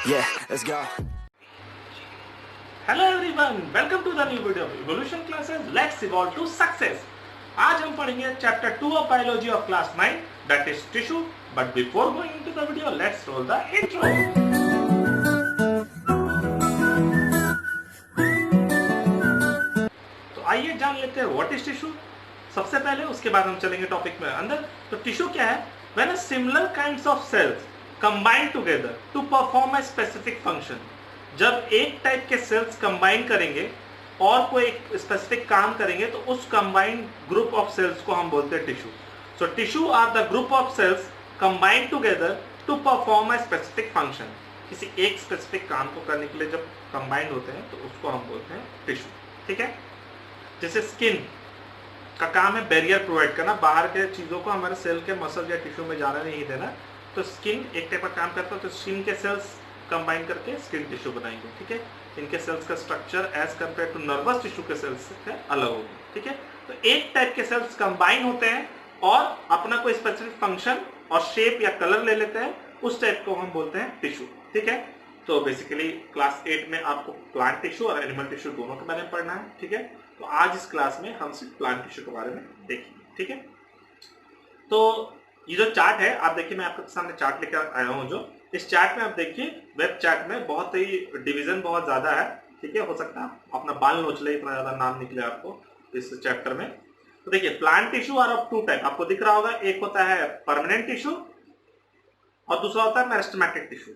Yeah, let's go. Hello everyone, welcome to the new video evolution classes let's evolve to success. आज हम पढ़ेंगे chapter 2 of biology of class 9 that is tissue. But before going into the video let's roll the intro. तो आइए जान लेते हैं what is tissue सबसे पहले, उसके बाद हम चलेंगे टॉपिक में अंदर। तो टिश्यू क्या है? When a similar kinds of cells combine together to perform a specific function. जब एक टाइप के सेल्स कंबाइन करेंगे और कोई एक स्पेसिफिक काम करेंगे तो उस कंबाइंड ग्रुप ऑफ सेल्स को हम बोलते हैं tissue. So tissue are the group of cells combine together to perform a specific function. किसी एक स्पेसिफिक काम को करने के लिए जब कंबाइंड होते हैं तो उसको हम बोलते हैं टिश्यू। ठीक है, जैसे स्किन का काम है बैरियर प्रोवाइड करना, बाहर के चीजों को हमारे सेल के मसल या टिश्यू में जाना नहीं देना। तो स्किन एक टाइप का काम करता है, तो स्किन के सेल्स कंबाइन करके स्किन टिश्यू बनाएंगे। ठीक है, इनके सेल्स का structure as compare to nervous tissue के सेल्स से अलग होगी। ठीक है, तो एक टाइप के सेल्स कंबाइन होते हैं और अपना कोई स्पेसिफिक फंक्शन और शेप या कलर ले लेते हैं, उस टाइप को हम बोलते हैं टिश्यू। ठीक है, तो बेसिकली क्लास 8 में आपको प्लांट टिश्यू और एनिमल टिश्यू दोनों के बारे में पढ़ना है। ठीक है, तो आज इस क्लास में हम सिर्फ प्लांट टिश्यू के बारे में देखेंगे। ठीक है, तो ये जो चार्ट है आप देखिए, मैं आपके सामने चार्ट लेकर आया हूँ। जो इस चार्ट में आप देखिए, वेब चार्ट में बहुत ही डिवीजन बहुत ज्यादा है। ठीक है, हो सकता है अपना बाल नोच ले, इतना ज्यादा नाम निकले आपको इस चैप्टर में। तो देखिए, plant tissue are of two type, आपको दिख रहा होगा। एक होता है परमानेंट टिश्यू और दूसरा होता है मेरिस्टेमेटिक टिश्यू।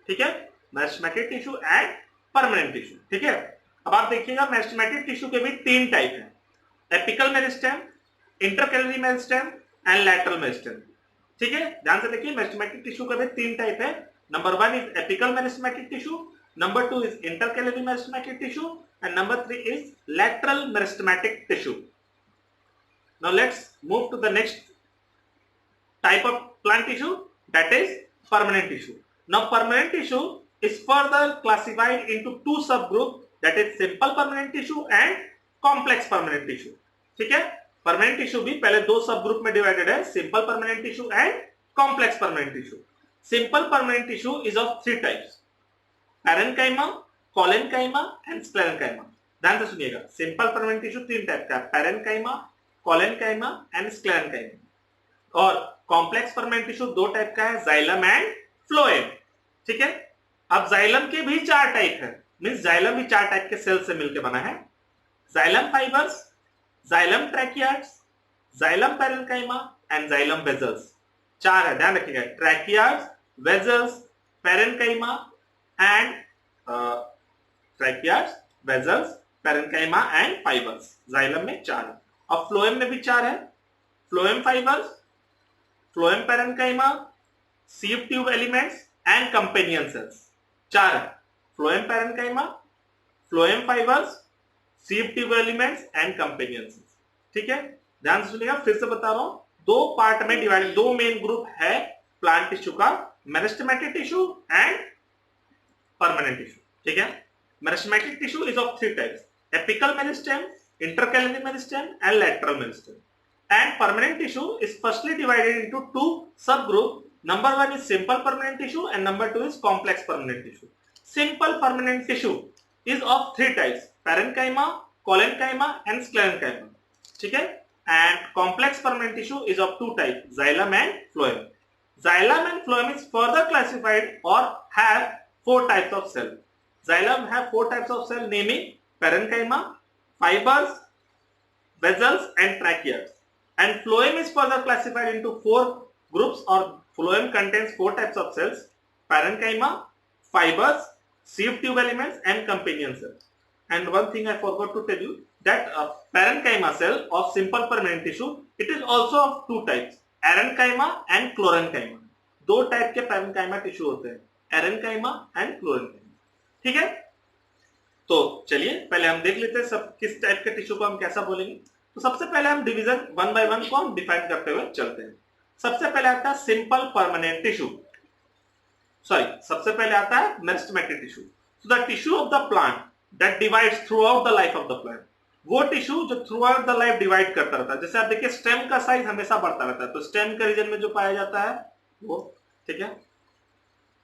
ठीक है, meristematic tissue and permanent tissue. ठीक है, अब आप देखिएगा मेरिस्टेमेटिक टिश्यू के भी तीन टाइप है, apical meristem, intercalary meristem and lateral meristem. ठीक है, ध्यान से देखिए, मेरिस्टेमेटिक टिश्यू का भी तीन टाइप है। Number 1 is apical meristematic tissue, number 2 is intercalary meristematic tissue and number 3 is lateral meristematic tissue. Now let's move to the next type of plant tissue, that is permanent tissue. Now permanent tissue is further classified into two subgroups, that is simple permanent tissue and complex permanent tissue. ठीक है, permanent tissue भी पहले दो सब group में divided है, simple permanent tissue and complex permanent tissue. Simple permanent tissue is of three types, parenchyma, collenchyma and sclerenchyma. ध्यान से सुनिएगा, simple permanent tissue तीन टाइप का है, parenchyma, collenchyma and sclerenchyma। और कॉम्प्लेक्स परमानेंट टिश्यू दो टाइप का है, जाइलम एंड फ्लोएम। ठीक है, अब जाइलम के भी चार टाइप है, मींस जाइलम भी चार टाइप के सेल से मिलकर बना है, xylem fibres, xylem tracheids, xylem parenchyma and xylem vessels. चार है, ध्यान रखिएगा, tracheids, vessels, parenchyma and tracheids, vessels, parenchyma and fibres. Xylem में चार है। अब फ्लोएम में भी चार है, phloem fibres, phloem parenchyma, sieve tube elements and companion cells. चार है, phloem parenchyma, phloem fibres, sieve tube elements and companion cells. ठीक है, ध्यान से सुनिएगा, फिर से बता रहा हूं, दो पार्ट में डिवाइड, दो मेन ग्रुप है प्लांट टिश्यू का, meristematic tissue and permanent tissue. ठीक है, meristematic tissue is of three types, apical meristem, intercalary meristem and lateral meristem. And permanent tissue is firstly divided into two subgroups. Number 1 is simple permanent tissue and number 2 is complex permanent tissue. Simple permanent tissue is of three types, parenchyma, collenchyma and sclerenchyma. ठीक है, and complex permanent tissue is of two types, xylem and phloem. Xylem and phloem is further classified or have four types of cell. Xylem have four types of cell, naming parenchyma, fibers, vessels and tracheates. And phloem is further classified into four groups, or phloem contains four types of cells, parenchyma, fibers, sieve tube elements and companion cells. And one thing I forgot to tell you, that parenchyma cell of simple permanent tissue, it is also of two types, erenchyma and chlorenchyma. दो type के parenchyma tissue होते हैं, erenchyma and chlorenchyma। ठीक है, तो चलिए पहले हम देख लेते हैं सब किस टाइप के टिश्यू को हम कैसा बोलेंगे। तो सबसे पहले हम डिवीजन वन बाय वन को हम डिफाइन करते हुए चलते हैं। सबसे पहले आता है सिंपल परमानेंट टिश्यू, सॉरी सबसे पहले आता है meristematic tissue. So the tissue of the plant that divides throughout the life of the plant, वो टिश्यू जो through out the life divide करता रहता है। जैसे आप देखिए, स्टेम का साइज हमेशा बढ़ता रहता है, तो स्टेम के रीजन में जो पाया जाता है वो, ठीक है,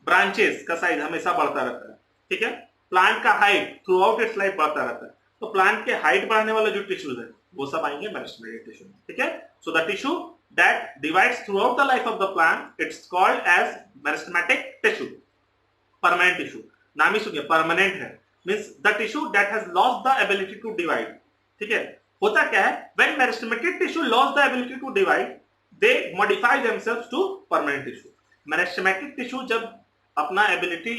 ब्रांचेस का साइज हमेशा बढ़ता रहता है, ठीक है। प्लांट का height through out it's life बढ़ता रहता है, तो प्लांट के हाइट बढ़ाने वाले जो टिश्यूज है वो सब आएंगे मेरिस्टेमेटिक टिश्यू, ठीक है। So the tissue that divides throughout the life of the plant it's called as meristematic tissue. Permanent tissue, नाम ही सुनिए परमानेंट है, means the tissue that has lost the ability to divide, ठीक है। होता क्या है, when meristematic tissue lost the ability to divide they modify themselves to permanent tissue. Meristematic tissue जब अपना एबिलिटी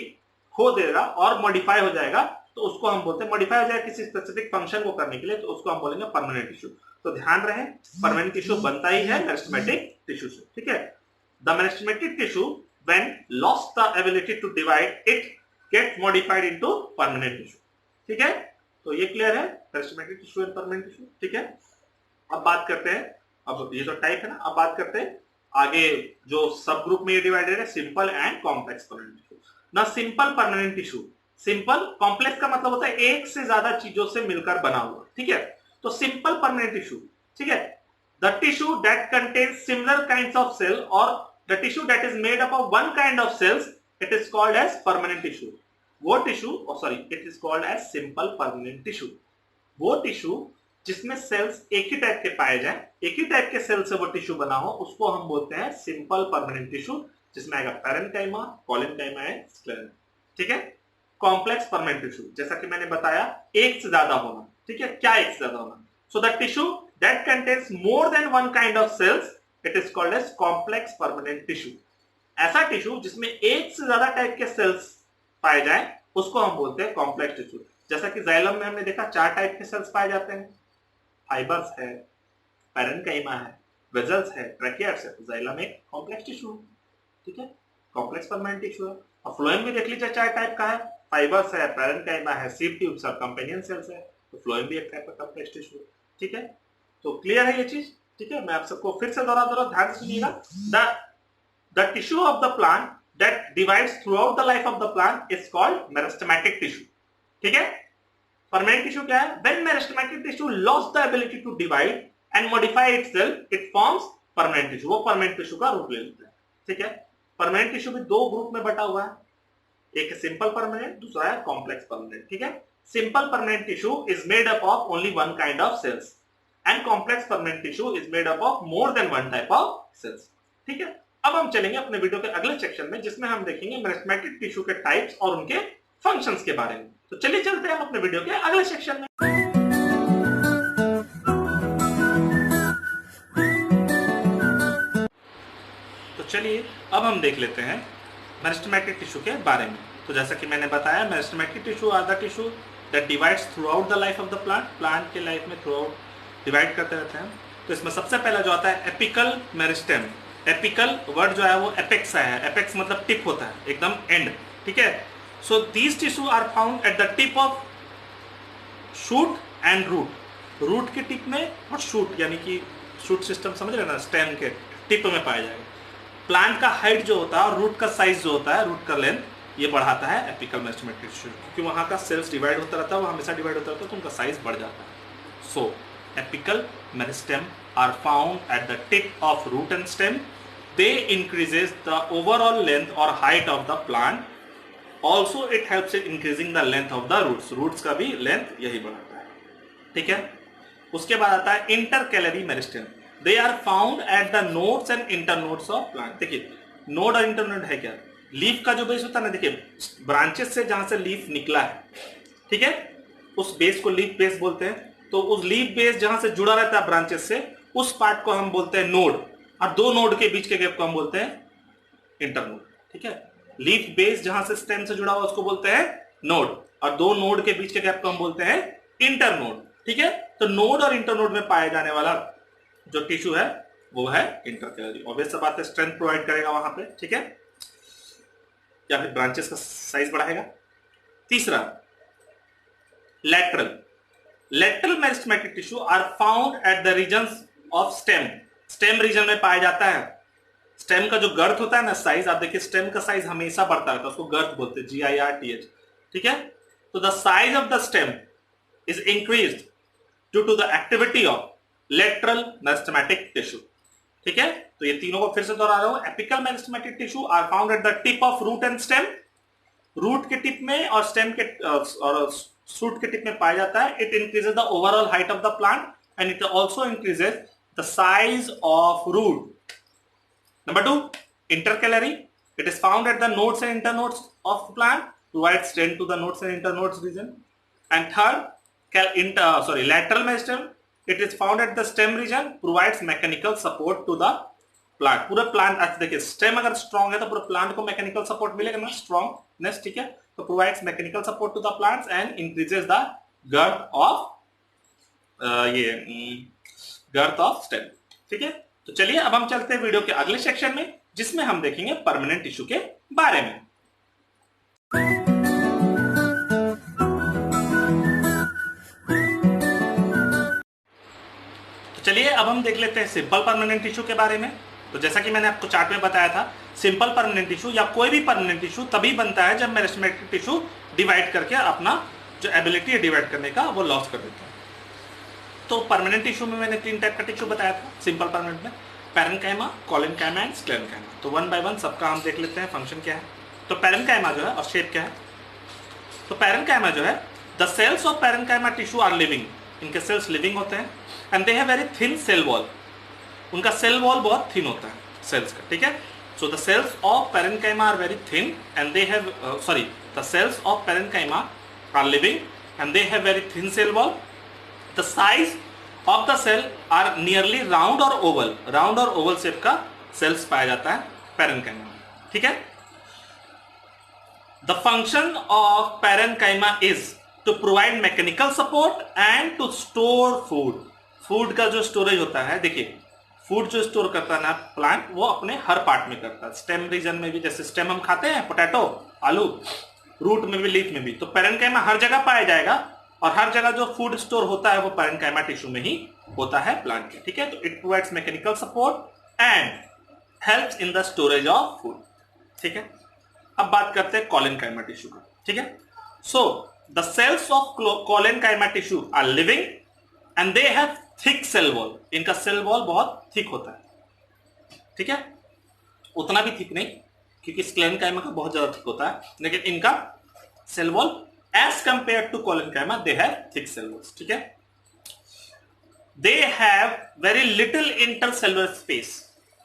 खो देगा और मॉडिफाई हो जाएगा तो उसको हम बोलते हैं, मॉडिफाई हो जाएगा किसी स्पेसिफिक फंक्शन को करने के लिए, तो उसको हम बोलेंगे परमानेंट टिश्यू। तो ध्यान रहे परमानेंट टिश्यू बनता ही है मेरिस्टेमेटिक टिश्यू से, ठीक है। The meristematic tissue when lost the ability to divide it get modified into permanent tissue, ठीक है। तो ये क्लियर है meristematic tissue and permanent tissue, ठीक है। अब बात करते हैं, अब ये तो टाइप है ना, अब बात करते हैं आगे जो सब ग्रुप में ये डिवाइडेड है, simple and complex permanent tissue. ना simple permanent tissue, simple, complex का मतलब होता है एक से ज्यादा चीजों से मिलकर बना हुआ, ठीक है। तो सिंपल परमानेंट टिश्यू, ठीक है, the tissue that contains similar kinds of cell और the tissue that is made up of one kind of cells, it is called as permanent tissue. वो tissue, sorry, it is called as simple permanent tissue. वो tissue जिसमें cells एक ही type के पाए जाए, एक ही टाइप के सेल से वो टिश्यू बना हो, उसको हम बोलते हैं सिंपल परमानेंट टिश्यू, जिसमें आएगा पैरेन्काइमा, कोलेनकाइमा एंड स्क्लेरन, ठीक है। कॉम्प्लेक्स परमानेंट टिश्यू, जैसा कि मैंने बताया, एक से ज्यादा होना, ठीक है। क्या एक से ज्यादा होना? So the tissue that contains more than one kind of cells, it is called as complex permanent tissue. ऐसा टिश्यू जिसमें एक से ज्यादा टाइप के सेल्स पाए जाए, उसको हम बोलते हैं कॉम्प्लेक्स टिश्यू। जैसा कि जाइलम में हमने देखा 4 टाइप के सेल्स पाए जाते हैं, फाइबर्स है, पैरेन्काइमा है, वेजल्स है, ट्रैकियाट्स है। जाइलम एक कॉम्प्लेक्स टिश्यू, ठीक है, कॉम्प्लेक्स परमानेंट टिश्यू है। और फ्लोएम भी देख लीजिए 4 टाइप का है, फाइबर्स है, पैरेन्काइमा है, सीव ट्यूब्स और कंपेनियन सेल्स है। तो फ्लोएम भी एक टाइप का कॉम्प्लेक्स टिश्यू है, ठीक है। तो क्लियर है ये चीज, ठीक है। मैं आप सबको फिर से दोहरा दो, ध्यान से सुनिएगा। The tissue of the plant that divides throughout the life of the plant is called meristematic tissue, ठीक है। परमानेंट टिश्यू क्या है? When meristematic tissue lost the ability to divide and modify itself, it forms permanent tissue. वो permanent tissue का रूप ले लेता है, ठीक है। परमानेंट टिश्यू भी 2 ग्रुप में बटा हुआ है, एक है सिंपल परमानेंट, दूसरा है कॉम्प्लेक्स परमानेंट, ठीक है। Simple permanent tissue is made up of only one kind of cells and complex permanent tissue is made up of more than one type of cells, ठीक है। अब हम चलेंगे अपने वीडियो के अगले सेक्शन में, जिसमें हम देखेंगे मेरिस्टेमेटिक टिश्यू के टाइप्स और उनके फंक्शंस के बारे में। तो चलिए चलते हैं हम अपने वीडियो के अगले सेक्शन में। तो चलिए अब हम देख लेते हैं मेरिस्टेमेटिक टिश्यू के बारे में। तो जैसा कि मैंने बताया, meristematic tissue are the tissue that divides throughout the life of the plant. Plant के लाइफ में थ्रू आउट डिवाइड करते रहते हैं। तो इसमें सबसे पहला जो आता है एपिकल मेरिस्टेम। एपिकल वर्ड जो है वो एपेक्स है, एपेक्स मतलब टिप होता है, एकदम एंड, ठीक है। So these tissue are found at the tip of shoot and root. Root के टिप में और शूट यानी कि शूट सिस्टम समझ रहे ना, स्टेम के टिप में पाया जाएगा। प्लांट का हाइट जो होता है और रूट का साइज जो होता है, रूट का लेंथ, ये बढ़ाता है एपिकल मेरिस्टेमेटिक टिश्यू, क्योंकि वहाँ का सेल्स डिवाइड होता रहता है, वो हमेशा डिवाइड होता रहता है, तो उनका साइज बढ़ जाता है। So apical meristem are found at the tip of root and stem. They increases the overall length और height of the plant. Also it helps in increasing the length of the roots. Roots का भी length यही बढ़ाता है, ठीक है। उसके बाद आता है intercalary meristem. They are found at the nodes and internodes of plant. देखिए नोड और इंटरनोड है क्या? लीफ का जो बेस होता है ना, देखिए ब्रांचेस से जहां से लीफ निकला है, ठीक है, उस बेस को लीफ बेस बोलते हैं। तो उस लीफ बेस जहां से जुड़ा रहता है ब्रांचेस से, उस पार्ट को हम बोलते हैं नोड, और 2 नोड के बीच के गैप को हम बोलते हैं इंटरनोड, ठीक है। लीफ बेस जहां से स्टेम से जुड़ा हुआ उसको बोलते हैं नोड, और 2 नोड के बीच के गैप को हम बोलते हैं इंटरनोड, ठीक है। तो नोड और इंटरनोड में पाया जाने वाला जो टिश्यू है वो है इंटरकैलरी। ऑब्वियस सा बात है, स्ट्रेंथ प्रोवाइड करेगा वहां पे, ठीक है, या फिर ब्रांचेस का साइज बढ़ाएगा। तीसरा lateral. Lateral meristematic tissue are found at the regions of stem. Stem region में पाया जाता है। स्टेम का जो गर्थ होता है ना, साइज, आप देखिए स्टेम का साइज हमेशा बढ़ता रहता है, उसको गर्थ बोलते हैं, GIRTH, ठीक है। तो the size of the stem is increased due to the activity of lateral meristematic tissue, ठीक है, तो ये तीनों को फिर से दोहरा रहा हूं। Apical meristematic tissue are found at the tip of root and stem, root के टिप में और स्टेम के और शूट के टिप में पाया जाता है। It increases the overall height of the plant and it also increases the size of root. Number 2, intercalary, it is found at the nodes and internodes of plant, provides strength to the nodes and internodes region. And third, lateral meristem, it is found at the stem region, provides mechanical support to the plant. पूरा plant आज देखिए, stem अगर strong है तो पूरे plant को mechanical support मिलेगा ना, स्ट्रॉन्गनेस, ठीक है, तो provides mechanical support to the plants and increases the girth of stem, ठीक है। तो चलिए अब हम चलते हैं वीडियो के अगले सेक्शन में, जिसमें हम देखेंगे परमानेंट टिश्यू के बारे में। चलिए अब हम देख लेते हैं सिंपल परमानेंट टिश्यू के बारे में। तो जैसा कि मैंने आपको चार्ट में बताया था, सिंपल परमानेंट टिश्यू या कोई भी परमानेंट टिश्यू तभी बनता है जब मेरिस्टेमेटिक टिश्यू डिवाइड करके अपना जो एबिलिटी है डिवाइड करने का वो लॉस कर देता है। तो परमानेंट टिश्यू में मैंने 3 टाइप का टिश्यू बताया था सिंपल परमानेंट में, पैरेन्काइमा, कोलेनकाइमा एंड स्क्लेरेन्काइमा। तो 1 बाय 1 सबका हम देख लेते हैं फंक्शन क्या है। तो पैरेन्काइमा जो है और शेप क्या है। तो पैरेन्काइमा जो है, the cells of parenchyma tissue are living, इनके सेल्स लिविंग होते हैं and they have very thin cell wall, उनका सेल वॉल बहुत थिन होता है सेल्स का, ठीक है। So the cells of parenchyma are very thin and they have the cells of parenchyma are living and they have very thin cell wall. The size of the cell are nearly round और oval, round और Oval shape का cells पाया जाता है parenchyma में, ठीक है। The function of parenchyma is to provide mechanical support and to store food. Food का जो स्टोरेज होता है, देखिए फूड जो स्टोर करता है ना प्लांट, वो अपने हर पार्ट में करता है। स्टेम रीजन में भी, जैसे स्टेम हम खाते हैं पोटैटो, आलू, रूट में भी, लीफ में भी, तो पैरेन्काइमा हर जगह पाया जाएगा और हर जगह जो फूड स्टोर होता है वो पैरेन्काइमा टिश्यू में ही होता है प्लांट के, ठीक है। तो it provides mechanical support and helps in the storage of food, ठीक है। अब बात करते हैं कोलेनकाइमा टिश्यू का, ठीक है। So the cells of collenchyma tissue are living and they have thick cell wall, इनका सेल वॉल बहुत थिक होता है, ठीक है। उतना भी थिक नहीं क्योंकि स्क्लेरेन्काइमा का बहुत ज्यादा थिक होता है, लेकिन इनका cell wall as compare to collenchyma they have thick cell walls, ठीक है। They have very little intercellular space,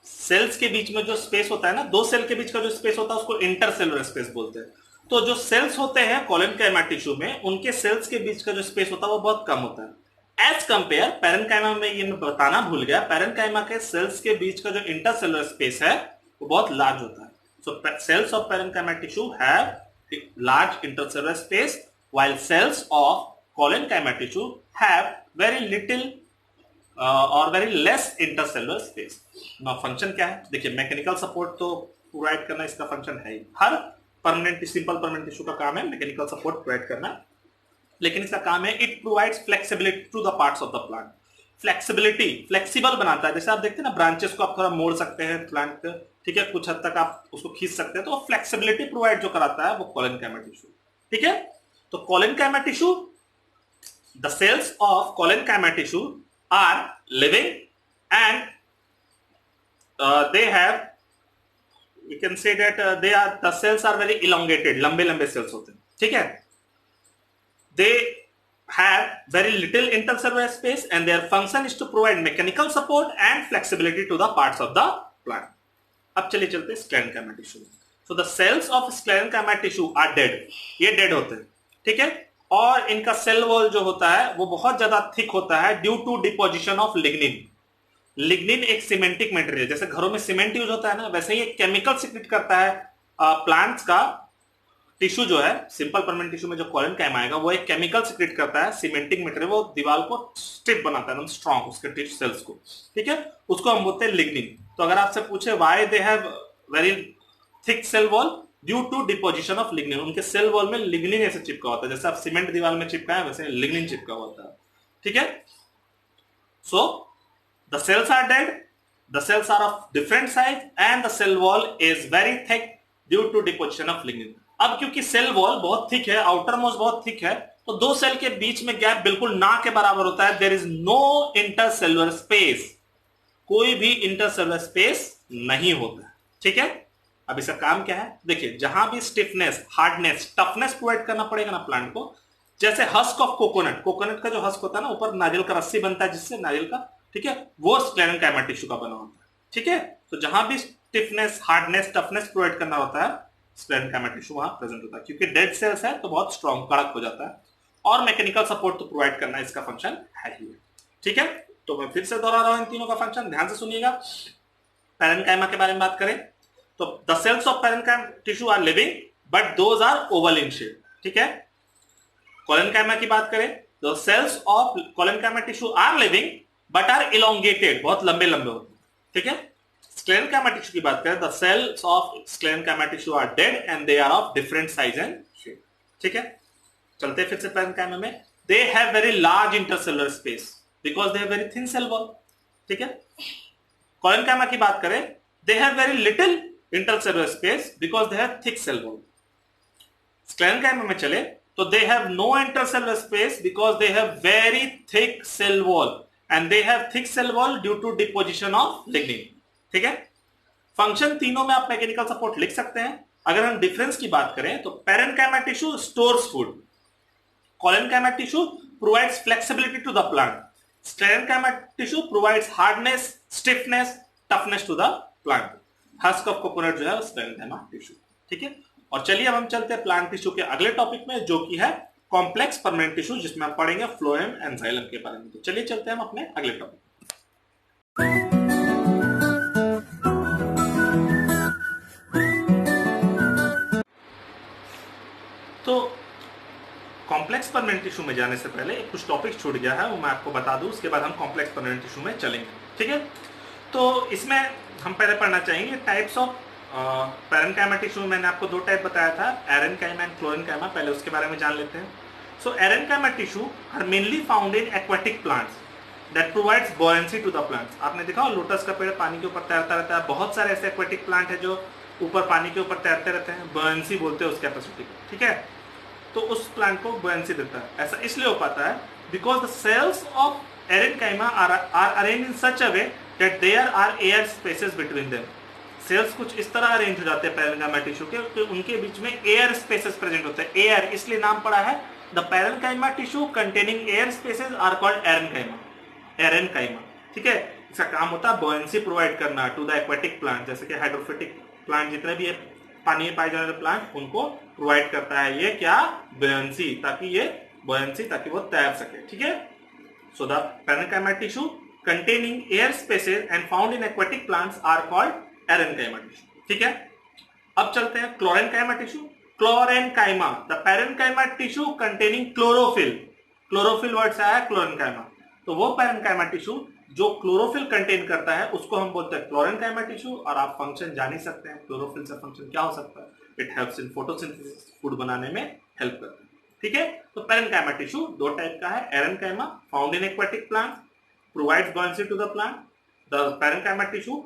cells के बीच में जो स्पेस होता है ना, दो सेल के बीच का जो स्पेस होता है उसको इंटरसेलुलर स्पेस बोलते हैं। तो जो सेल्स होते हैं कोलेनकाइमा टिश्यू में, उनके सेल्स के बीच का जो स्पेस होता है वो बहुत कम होता है एज कंपेयर पैरेन्काइमा में। ये मैं बताना भूल गया, पैरेन्काइमा के सेल्स के बीच का जो इंटरसेलुलर स्पेस है वो बहुत लार्ज होता है। So cells of parenchyma tissue have large intercellular space while cells of collenchyma tissue have very little और वेरी लेस इंटरसेलुलर स्पेस। ना फंक्शन क्या है, देखिए मैकेनिकल सपोर्ट तो प्रोवाइड करना इसका फंक्शन है ही, हर परमानेंट सिंपल परमानेंट टिश्यू का काम है मैकेनिकल सपोर्ट प्रोवाइड करना, लेकिन इसका काम है it provides flexibility to the parts of the plant. Flexibility, flexible बनाता है, जैसे आप देखते हैं ना ब्रांचेस को आप थोड़ा मोड़ सकते हैं प्लांट के, ठीक है, कुछ हद तक आप उसको खींच सकते हैं, तो फ्लेक्सिबिलिटी प्रोवाइड जो कराता है वो कोलेनकाइमा टिश्यू, ठीक है। तो collenchyma tissue, the cells of collenchyma tissue are living and they have, we can say that the cells are very elongated, लंबे लंबे सेल्स होते हैं, ठीक है। They have very little intercellular space and their function is to provide mechanical support and flexibility to the parts of the plant. अब चलिए चलते हैं sclerenchyma tissue. So the cells of sclerenchyma tissue are dead, ये dead होते हैं, ठीक है। और इनका सेल वॉल जो होता है वो बहुत ज्यादा थिक होता है due to deposition of lignin. Lignin एक सीमेंटिक मटेरियल, जैसे घरों में सीमेंट यूज होता है ना, वैसे ही एक केमिकल सीक्रेट करता है प्लांट्स का टिश्यू जो है, सिंपल परमानेंट टिश्यू में जो कोलेनकाइमा आएगा वो एक केमिकल सीक्रेट करता है, सीमेंटिक मटेरियल, वो दीवार को स्टिफ बनाता है, एकदम स्ट्रॉन्ग उसके टिश्यू सेल्स को, ठीक है, उसको हम बोलते हैं लिग्निन। तो अगर आपसे पूछे why they have very thick cell wall, due to deposition of lignin, उनके सेल वॉल में लिग्निन ऐसे चिपका होता है, जैसे आप सीमेंट दीवार में चिपका है वैसे लिग्निन चिपका होता है, ठीक है। So the cells are dead, the cells are of different size and the cell wall is very thick due to deposition of lignin. अब क्योंकि सेल वॉल बहुत थिक है, आउटर मोस्ट बहुत थिक है, तो दो सेल के बीच में गैप बिल्कुल ना के बराबर होता है, there is no intercellular space, कोई भी इंटरसेलुलर स्पेस नहीं होता। ठीक है, अब इसका काम क्या है? देखिए, जहां भी स्टिफनेस, हार्डनेस, टफनेस प्रोवाइड करना पड़ेगा ना प्लांट को, जैसे हस्क ऑफ कोकोनट, कोकोनट का जो हस्क होता है ना, ऊपर नारियल का रस्सी बनता है जिससे, नारियल का, ठीक है, वो स्क्लेरेंकाइमा टिश्यू का बना होता है। ठीक है, तो जहां भी स्टिफनेस, हार्डनेस, टफनेस प्रोवाइड करना होता है, स्क्लेरेंकाइमा टिश्यू वहां प्रेजेंट होता है, क्योंकि डेड सेल्स है तो बहुत स्ट्रॉन्ग, कड़क हो जाता है, और मैकेनिकल सपोर्ट तो प्रोवाइड करना इसका फंक्शन है ही। ठीक है, तो मैं फिर से दोहरा रहा हूं इन तीनों का फंक्शन, ध्यान से सुनिएगा। पैरेन्काइमा के बारे में बात करें तो the cells of parenchyma tissue are living but those are oval in shape. ठीक है, कोलेनकाइमा की बात करें तो cells of collenchyma tissue are living but are elongated, बहुत लंबे लंबे होते हैं। ठीक है, स्क्लेरेंकाइमा टिश्यू की बात करें, the cells of sclerenchyma tissue are dead and they are of different size and shape. ठीक है, चलते हैं फिर से पैरेन्काइमा में। They have very large intercellular space because they have very thin cell wall. ठीक है, कोलेनकाइमा की बात करें, they have very little intercellular space because they have thick cell wall. Sclerenchyma में चले तो they have no intercellular space because they have very thick cell wall and they have thick cell wall due to deposition of lignin। ठीक है, function तीनों में आप mechanical support लिख सकते हैं। अगर हम डिफरेंस की बात करें तो parenchyma tissue stores food, collenchyma tissue provides flexibility to the plant, sclerenchyma tissue provides hardness, stiffness, toughness to the plant. Husk of coconut जो है स्क्लेरेंकाइमा टिश्यू। ठीक है, और चलिए अब हम चलते हैं प्लांट टिश्यू के अगले टॉपिक में, जो कि है कॉम्प्लेक्स परमानेंट टिश्यू, जिसमें हम पढ़ेंगे फ्लोएम एंड जाइलम के बारे में। तो चलिए चलते हैं हम अपने अगले टॉपिक। तो कॉम्प्लेक्स परमानेंट टिश्यू में जाने से पहले कुछ टॉपिक छूट गया है, वो मैं आपको बता दूं, उसके बाद हम कॉम्प्लेक्स परमानेंट टिश्यू में चलेंगे। ठीक है, तो इसमें हम पहले पढ़ना चाहेंगे टाइप्स ऑफ पैरेन्काइमा टिश्यू। मैंने आपको दो टाइप बताया था, एरेन्काइमा एंड क्लोरेन्काइमा, पहले उसके बारे में जान लेते हैं। So aerenchyma tissue are mainly found in aquatic plants that provides buoyancy to the plants. आपने देखा लोटस का पेड़ पानी के ऊपर तैरता रहता है, बहुत सारे ऐसे एक्वाटिक प्लांट है जो ऊपर पानी के ऊपर तैरते रहते हैं, बॉयंसी बोलते हैं उस कैपेसिटी को। ठीक है, तो उस प्लांट को बॉयंसी देता है। ऐसा इसलिए हो पाता है because the cells of aerenchyma are arrange in such a way that there are air spaces between them. Cells कुछ इस तरह अरेंज हो जाते हैं पैरेन्काइमा टिश्यू के कि उनके बीच में एयर स्पेसेस प्रेजेंट होते हैं। एयर इसलिए नाम पड़ा है, the parenchyma tissue containing air spaces are called aerenchyma, aerenchyma. ठीक है, इसका काम होता है बॉयंसी प्रोवाइड करना टू द एक्वाटिक प्लांट, जैसे कि हाइड्रोफिटिक प्लांट जितने भी पानी में पाए जाने वाले प्लांट, उनको प्रोवाइड करता है ये क्या, बॉयंसी, ताकि वो तैर सके। ठीक है, so the parenchyma tissue containing air spaces and found in aquatic plants are called एरेन्काइमा tissue. ठीक है, अब चलते हैं क्लोरेन्काइमा tissue. क्लोरेन्काइमा, the parenchyma tissue containing chlorophyll, chlorophyll word से आया क्लोरेन्काइमा, तो वो पैरेन्काइमा टिश्यू जो क्लोरोफिल कंटेन करता है उसको हम बोलते हैं क्लोरेन्काइमा टिश्यू। और आप फंक्शन जान ही सकते हैं क्लोरोफिल से फंक्शन क्या हो सकता है, it helps in photosynthesis, food बनाने में हेल्प करता है। ठीक है, तो पैरेन्काइमा टिश्यू दो टाइप का है, एरेन्काइमा found in aquatic plant provides buoyancy to the plant. The parenchyma tissue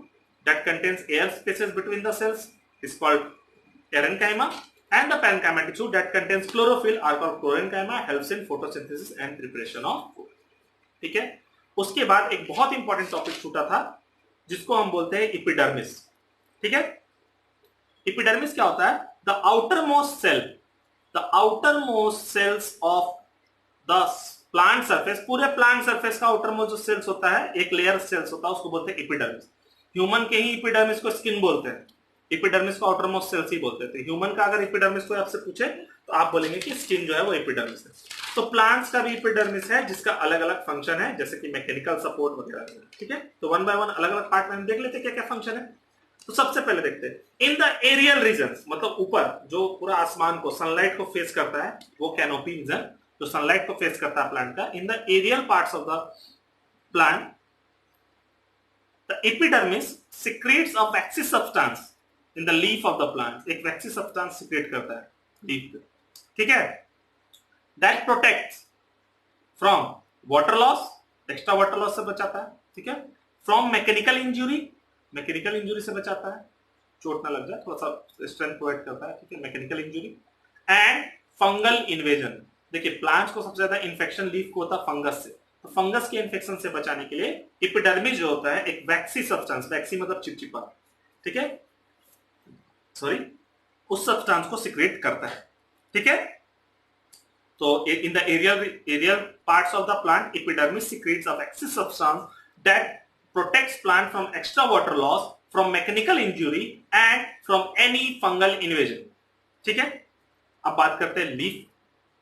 that contains air spaces between the cells is called erenchyma, and the parenchyma tissue that contains chlorophyll are called chlorenchyma, helps in photosynthesis and preparation of food। ठीक है, उसके बाद एक बहुत important topic छूटा था जिसको हम बोलते हैं इपिडर्मिस। ठीक है, इपिडर्मिस क्या होता है, the outermost cell, the outermost cells of the plant surface, पूरे प्लांट सरफेस का आउटर मोस्ट जो सेल्स होता है, एक लेयर सेल्स होता है, उसको बोलते हैं इपिडर्मिस। ह्यूमन के ही इपिडर्मिस को स्किन बोलते हैं, इपिडर्मिस को आउटर मोस्ट सेल्स ही बोलते हैं। ह्यूमन का अगर इपिडर्मिस को आपसे पूछे तो आप बोलेंगे कि स्किन जो है वो इपिडर्मिस है। तो प्लांट्स का भी इपिडर्मिस है जिसका अलग अलग फंक्शन है, जैसे कि मैकेनिकल सपोर्ट वगैरह। ठीक है, तो वन बाय वन अलग अलग पार्ट में हम देख लेते हैं क्या क्या फंक्शन है। तो सबसे पहले देखते हैं इन द एरियल रीजन, मतलब ऊपर जो पूरा आसमान को, सनलाइट को फेस करता है, वो कैनोपी रीजन जो सनलाइट को फेस करता है प्लांट का। In the aerial parts of the plant the epidermis secretes a waxy substance in the leaf of the plant, एक वैक्सी सब्सटेंस सिक्रेट करता है लीफ पे। ठीक है, that protects from water loss, extra water loss से बचाता है। ठीक है, from mechanical injury, mechanical injury से बचाता है, चोट ना लग जाए, थोड़ा सा स्ट्रेंथ प्रोवाइड करता है। ठीक है, mechanical injury and fungal invasion. देखिए प्लांट्स को सबसे ज्यादा इन्फेक्शन लीफ को होता है फंगस से, तो तो फंगस के इन्फेक्शन से बचाने के लिए एपिडर्मिस जो होता है एक वैक्सी सब्सटेंस, वैक्सी मतलब चिपचिपा, ठीक है, सॉरी, उस सब्सटेंस को सिक्रेट करता है, ठीक है। तो in the aerial parts of the plant, epidermis secretes a waxy substance that protects plant from extra water loss, from mechanical injury and from any fungal invasion, ठीक है। अब बात करते हैं लीफ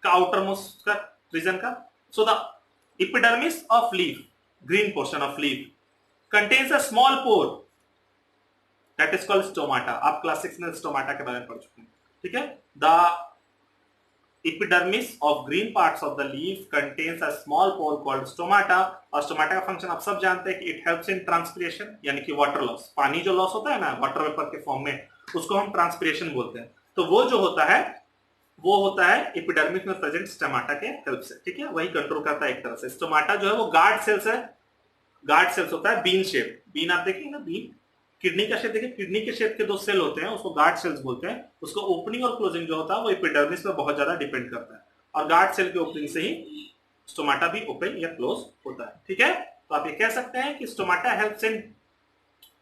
का आउटरमोस्ट का रीजन का। So the epidermis of leaf, green portion of leaf, contains a small pore that is called stomata। आप क्लास 6 में स्टोमाटा के बारे में पढ़ चुके हैं, ठीक है। The epidermis of green parts of the leaf contains a small pore called stomata, और स्टोमाटा का फंक्शन आप सब जानते हैं कि इट हेल्प्स इन ट्रांसपिरेशन, यानी कि वाटर लॉस, पानी जो लॉस होता है ना वाटर वेपर के फॉर्म में, उसको हम ट्रांसपिरेशन बोलते हैं। तो वो जो होता है वो होता है एपिडर्मिस में प्रेजेंट स्टोमाटा के हेल्प से, ठीक है, वही कंट्रोल करता है एक तरह से। स्टोमाटा जो है वो गार्ड सेल्स है, गार्ड सेल्स होता है बीन शेप, बीन आप देखिए ना, बीन किडनी का शेप देखिए, किडनी के शेप के दो सेल होते हैं, उसको गार्ड सेल्स बोलते हैं। उसको ओपनिंग और क्लोजिंग जो होता है वो एपिडर्मिस पे बहुत ज्यादा डिपेंड करता है, और गार्ड सेल के ओपनिंग से ही स्टोमाटा भी ओपन या क्लोज होता है, ठीक है। तो आप ये कह सकते हैं कि stomata helps in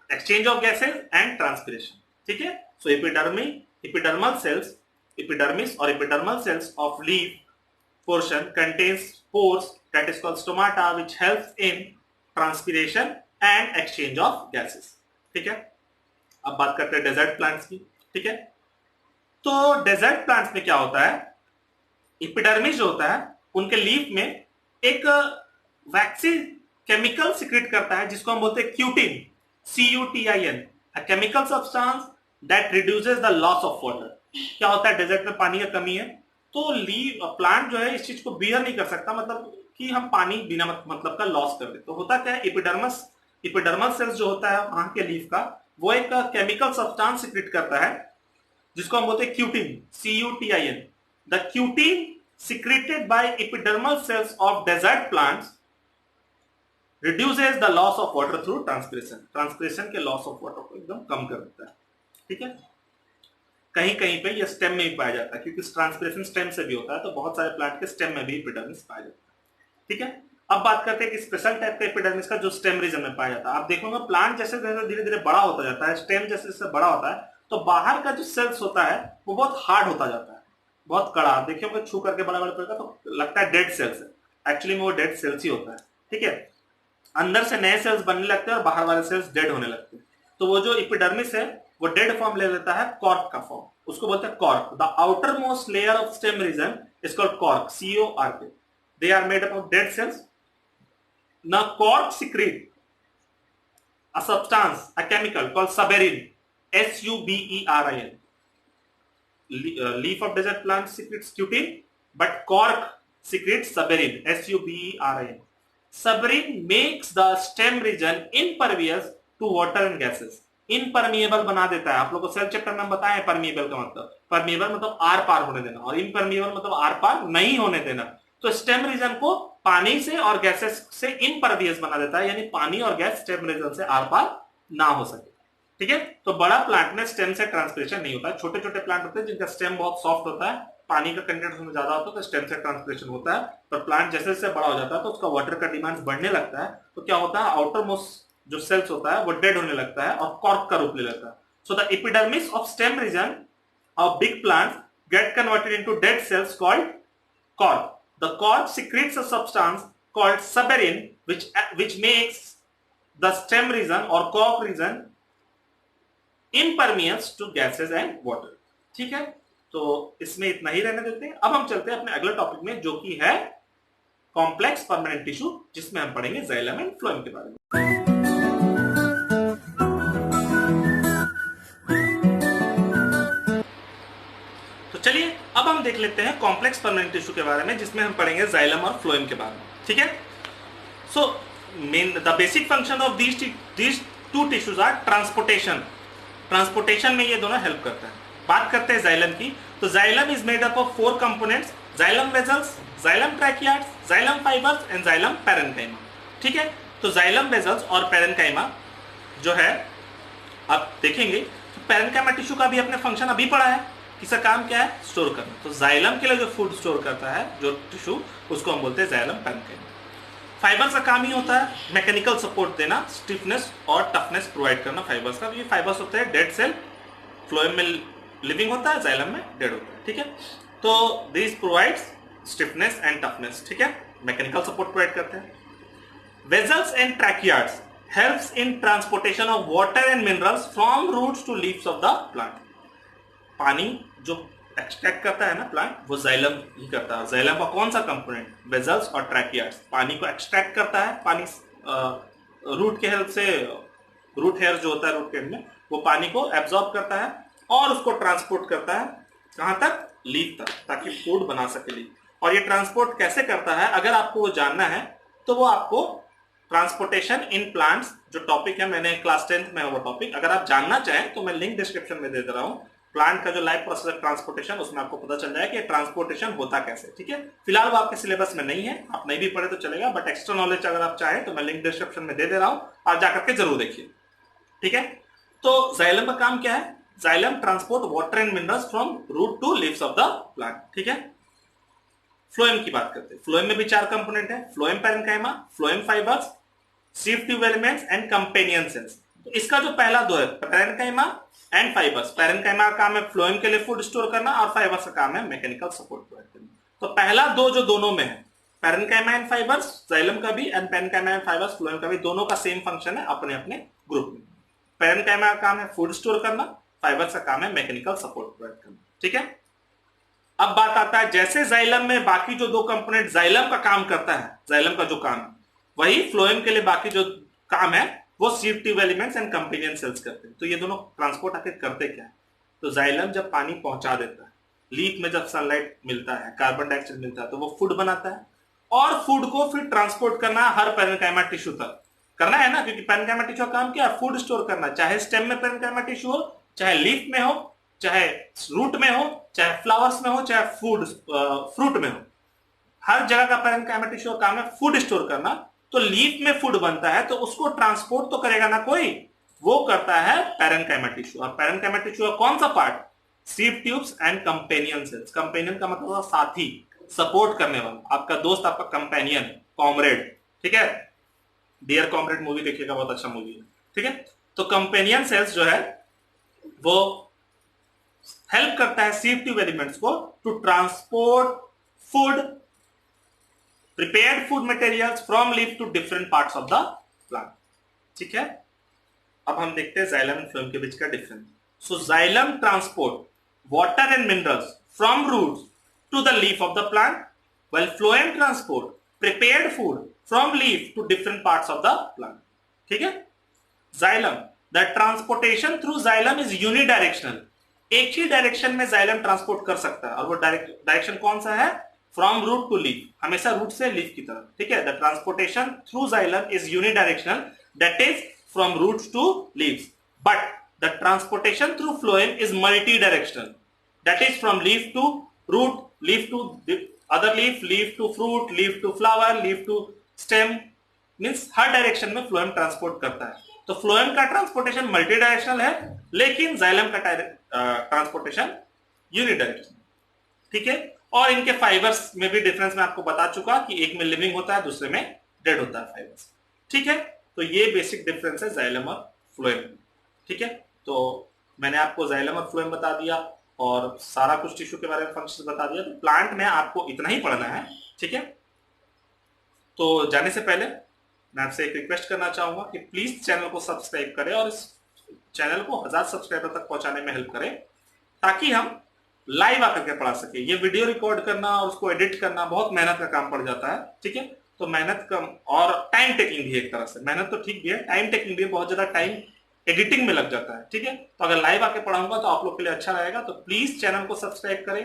exchange of gases and transpiration, ठीक है। So epidermal cells, epidermis or epidermal cells of leaf portion contains pores that is called stomata, which helps in transpiration and exchange of gases, ठीक है। अब बात करते हैं desert plants की, ठीक है। तो डेजर्ट प्लांट्स में क्या होता है, एपिडर्मिस जो होता है उनके लीफ में एक वैक्सी केमिकल सिक्रेट करता है जिसको हम बोलते हैं cutin, CUTIN, a chemical substance that reduces the loss of water। क्या होता है, डेजर्ट में पानी का कमी है तो प्लांट जो है इस चीज को बियर नहीं कर सकता, मतलब कि हम पानी बिना मतलब का लॉस कर दे। तो होता क्या है, एपिडर्मल सेल्स जो होता है वहां के लीफ का, वो एक केमिकल सब्सटेंस सिक्रेट करता है जिसको हम बोलते हैं cutin, CUTIN। The cutin secreted by epidermal cells of desert plants reduces the loss of water through transpiration, transpiration के लॉस ऑफ वाटर को एकदम कम कर देता है, ठीक है। कहीं कहीं पे ये स्टेम में भी पाया जाता है, क्योंकि ट्रांसपिरेशन स्टेम से भी होता है, तो बहुत सारे प्लांट के स्टेम में भी एपिडर्मिस पाया जाता है, ठीक है। अब बात करते हैं कि स्पेशल टाइप का एपिडर्मिस का जो स्टेम रीजन में पाया जाता है। आप देखोगे प्लांट जैसे धीरे धीरे बड़ा होता जाता है, स्टेम जैसे जैसे बड़ा होता है, तो बाहर का जो सेल्स होता है वो बहुत हार्ड होता जाता है, बहुत कड़ा। आप देखिए छू करके बड़ा बड़ा पड़ेगा तो लगता है डेड सेल्स है, एक्चुअली में वो डेड सेल्स ही होता है, ठीक है। अंदर से नए सेल्स बनने लगते हैं और बाहर वाले सेल्स डेड होने लगते हैं। तो वो जो एपिडर्मिस है वो डेड फॉर्म ले लेता है, कॉर्क का फॉर्म, उसको बोलते हैं cork. The outermost layer of stem region is called cork, CORK। They are made up of dead cells. Now cork secrete a substance, a chemical called suberin, SUBERIN। Leaf of desert plant secretes cutin, but cork secretes suberin, SUBERIN। Suberin makes the stem region impervious to water and gases। इनपरमिएबल बना देता है। आप लोगों को cell chapter में बताया है permeable का मतलब, परमिएबल मतलब आर पार होने देना, और इनपरमिएबल मतलब आर पार नहीं होने देना। तो स्टेम रीजन को पानी से और गैसेस से इनपरवियस बना देता है, यानी पानी और गैस स्टेम रीजन से आर पार ना हो सके, ठीक है। तो बड़ा प्लांट में स्टेम से ट्रांसपिरेशन नहीं होता है। छोटे छोटे प्लांट होते हैं जिनका स्टेम बहुत सॉफ्ट होता है, पानी का कंटेंट उसमें ज्यादा होता है, तो स्टेम से ट्रांसपिरेशन होता है। पर प्लांट जैसे जैसे बड़ा हो जाता है तो उसका वाटर का डिमांड बढ़ने लगता है, तो क्या होता है, आउटर मोस्ट जो सेल्स होता है वो डेड होने लगता है और कॉर्क का रूप ले लेता है। So the epidermis of stem region of big plants get converted into dead cells called cork. The cork secretes a substance called suberin, which makes the stem region or cork region impervious to gases and water। ठीक है, तो इसमें इतना ही रहने देते हैं। अब हम चलते हैं अपने अगले टॉपिक में, जो कि है कॉम्प्लेक्स परमानेंट टिश्यू, जिसमें हम पढ़ेंगे जाइलम एंड फ्लोएम के बारे में। चलिए अब हम देख लेते हैं कॉम्प्लेक्स परमानेंट टिश्यू के बारे में, जिसमें हम पढ़ेंगे जाइलम और फ्लोएम के बारे में, ठीक है। So the basic function of these two tissues are transportation. Transportation में ये दोनों हेल्प करते हैं। बात करते हैं जाइलम की, तो xylem is made up of 4 components, xylem vessels, xylem tracheids, xylem fibres and xylem parenchyma, ठीक है। तो जाइलम वेजल्स और पैरेन्काइमा जो है आप देखेंगे, तो पैरेन्काइमा टिश्यू का भी अपने फंक्शन अभी पढ़ा है। इसका काम क्या है, स्टोर करना। तो जाइलम के लिए जो फूड स्टोर करता है जो टिश्यू, उसको हम बोलते हैं जाइलम पैरेन्काइमा। फाइबर्स का काम ही होता है मैकेनिकल सपोर्ट देना, स्टिफनेस और टफनेस प्रोवाइड करना फाइबर्स का। ये फाइबर्स होते हैं डेड सेल, फ्लोएम में लिविंग होता है, जाइलम में डेड होता है, ठीक है। तो this provides stiffness and toughness, ठीक है, मैकेनिकल सपोर्ट प्रोवाइड करते हैं। Vessels and tracheids helps in transportation of water and minerals from roots to leaves of the plant. पानी जो एक्सट्रैक्ट करता है ना प्लांट, वो जाइलम ही करता है। जाइलम का कौन सा कंपोनेंट, वेजल्स और ट्रैकियार्ड्स, पानी को एक्सट्रैक्ट करता है। पानी रूट के हेल्प से, रूट हेयर जो होता है रूट के एंड में, वो पानी को एब्जॉर्ब करता है और उसको ट्रांसपोर्ट करता है कहां तक, लीफ तक, ताकि फूड बना सके लीफ। और ये ट्रांसपोर्ट कैसे करता है, अगर आपको वो जानना है तो वो आपको ट्रांसपोर्टेशन इन प्लांट्स जो टॉपिक है, मैंने क्लास 10th में वो टॉपिक, अगर आप जानना चाहें तो मैं लिंक डिस्क्रिप्शन में दे दे रहा हूं। प्लांट का जो लाइफ प्रोसेस ट्रांसपोर्टेशन, उसमें आपको पता चल जाएगा कि ट्रांसपोर्टेशन होता कैसे, ठीक है। फिलहाल वो आपके सिलेबस में नहीं है, आप नहीं भी पढ़े तो चलेगा, बट एक्स्ट्रा नॉलेज अगर आप चाहें तो मैं लिंक डिस्क्रिप्शन में दे दे रहा हूं, आप जाकर के जरूर देखिए, ठीक है। तो जाइलम का काम क्या है, xylem transport water and minerals from root to leaves of the plant, ठीक है। फ्लोएम की बात करते हैं। फ्लोएम में भी 4 कंपोनेंट है, phloem parenchyma, phloem fibres, sheath tube elements and companion sales. तो इसका जो पहला दो है पैरेन्काइमा एंड फाइबर्स, पैरेन्काइमा का काम है फ्लोएम के लिए फूड स्टोर करना और फाइबर्स का काम है मैकेनिकल सपोर्ट प्रोवाइड करना। तो पहला दो जो दोनों में है, पैरेन्काइमा एंड फाइबर्स, जाइलम का भी, and parenchyma and fibres phloem का भी, दोनों का सेम फंक्शन है अपने अपने ग्रुप में। पैरेन्काइमा का काम है फूड स्टोर करना, फाइबर्स का काम है मैकेनिकल सपोर्ट प्रोवाइड करना, ठीक है। अब बात आता है, जैसे जाइलम में बाकी जो 2 कंपोनेंट जाइलम का काम करता है, जाइलम का जो काम है, वही फ्लोएम के लिए बाकी जो काम है वो sheath tube elements and companion sales करते हैं। तो ये दोनों ट्रांसपोर्ट आखिर करते क्या है, तो जाइलम जब पानी पहुंचा देता है, लीफ में जब सनलाइट मिलता है, कार्बन डाइऑक्साइड मिलता है, तो वो फूड बनाता है और फूड को फिर ट्रांसपोर्ट करना हर पैरेन्काइमा टिश्यू तक करना है ना, क्योंकि पैरेन्काइमा टिश्यू का काम क्या है, फूड स्टोर करना, चाहे स्टेम में पैरेन्काइमा टिश्यू हो, चाहे लीफ में हो, चाहे रूट में हो, चाहे फ्लावर्स में हो, चाहे फ्रूट में हो, हर जगह का पैरेन्काइमा टिश्यू का काम है फूड स्टोर करना। तो लीफ में फूड बनता है तो उसको ट्रांसपोर्ट तो करेगा ना कोई, वो करता है पैरेन्काइमा टिश्यू। और पैरेन्काइमा टिश्यू का कौन सा part, sheath tubes and companion sales. Companion का मतलब साथी, सपोर्ट करने वाला, आपका दोस्त, आपका कंपेनियन, कॉमरेड, ठीक है। डियर कॉमरेड मूवी देखिएगा, बहुत अच्छा मूवी है, ठीक है। तो कंपेनियन सेल्स जो है वो हेल्प करता है शीफ ट्यूब एलिमेंट्स को to transport food, prepared food materials from leaf to different parts of the plant, ठीक है। अब हम देखते हैं जाइलम एंड फ्लोएम के बीच का difference. So xylem transport water and minerals from roots to the leaf of the plant, while phloem transport prepared food from leaf to different parts of the plant, ठीक है। Xylem, the transportation through xylem is unidirectional, एक ही direction में xylem transport कर सकता है, और वो डायरेक्शन कौन सा है, फ्रॉम रूट टू लीफ, हमेशा रूट से लीफ की तरफ, ठीक है। The transportation through xylem is unidirectional, that is from roots to leaves, but the transportation through phloem is multi directional, that is from leaf to root, leaf to other leaf, leaf to fruit, leaf to flower, leaf to stem, means हर direction में phloem transport करता है। तो phloem का transportation multi directional है, लेकिन xylem का transportation unidirectional, ठीक है। और इनके फाइबर्स में भी डिफरेंस मैं आपको बता चुका कि एक में लिविंग होता है, दूसरे में डेड होता है फाइबर्स, ठीक है। तो ये बेसिक डिफरेंस है जाइलम और फ्लोएम, ठीक है। तो मैंने आपको जाइलम और फ्लोएम बता दिया और सारा कुछ टिश्यू के बारे में फंक्शन बता दिया। तो प्लांट में आपको इतना ही पढ़ना है, ठीक है। तो जाने से पहले मैं आपसे एक रिक्वेस्ट करना चाहूंगा कि प्लीज चैनल को सब्सक्राइब करें और इस चैनल को 1000 सब्सक्राइबर तक पहुंचाने में हेल्प करें, ताकि हम लाइव आकर के पढ़ा सके। ये वीडियो रिकॉर्ड करना और उसको एडिट करना बहुत मेहनत का काम पड़ जाता है, ठीक है। तो मेहनत कम और टाइम टेकिंग भी, एक तरह से मेहनत तो ठीक भी है, टाइम टेकिंग भी, बहुत ज्यादा टाइम एडिटिंग में लग जाता है, ठीक है। तो अगर लाइव आके पढ़ाऊंगा तो आप लोग के लिए अच्छा रहेगा। तो प्लीज चैनल को सब्सक्राइब करें,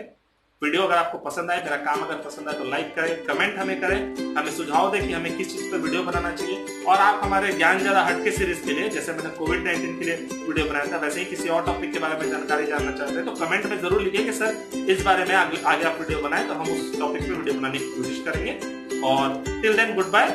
वीडियो अगर आपको पसंद आए, मेरा काम अगर पसंद आए तो लाइक करें, कमेंट हमें करें, हमें सुझाव दें कि हमें किस चीज पर वीडियो बनाना चाहिए। और आप हमारे ज्ञान ज्यादा हटके सीरीज के लिए, जैसे मैंने कोविड-19 के लिए वीडियो बनाया था, वैसे ही किसी और टॉपिक के बारे में जानकारी जानना चाहते हैं तो कमेंट में जरूर लिखिए कि सर इस बारे में आगे आप वीडियो बनाएं, तो हम उस टॉपिक पे वीडियो बनाने की कोशिश करेंगे। और टिल देन गुड बाय।